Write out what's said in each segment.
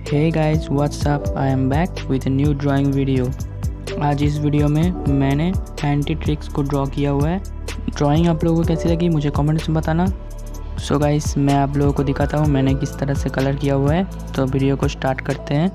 Hey guys, what's up? I am back with a new drawing video. आज इस video में मैंने एंटीट्रिक्स को ड्रॉ किया हुआ है। ड्राइंग आप लोगों को कैसी लगी मुझे कमेंट्स में बताना। सो गाइस, मैं आप लोगों को दिखाता हूँ मैंने किस तरह से कलर किया हुआ है। तो वीडियो को स्टार्ट करते हैं।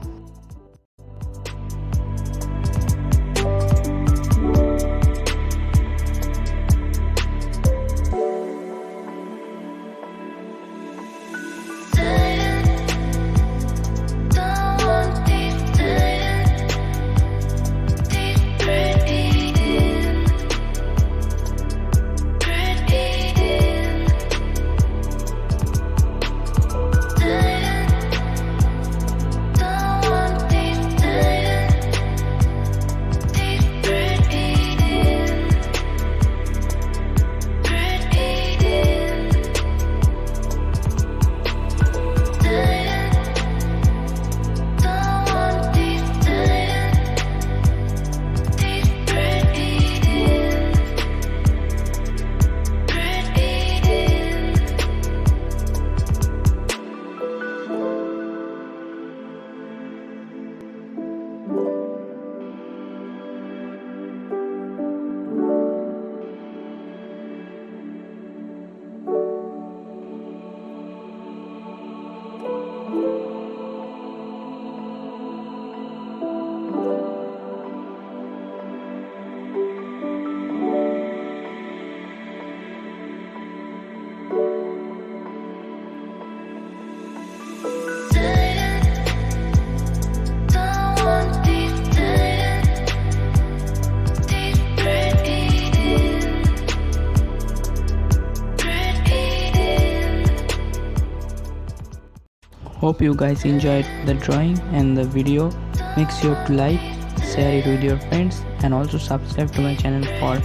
Hope you guys enjoyed the drawing and the video. Make sure to like, share it with your friends and also subscribe to my channel for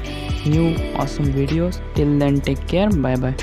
new awesome videos. Till then, take care. Bye bye.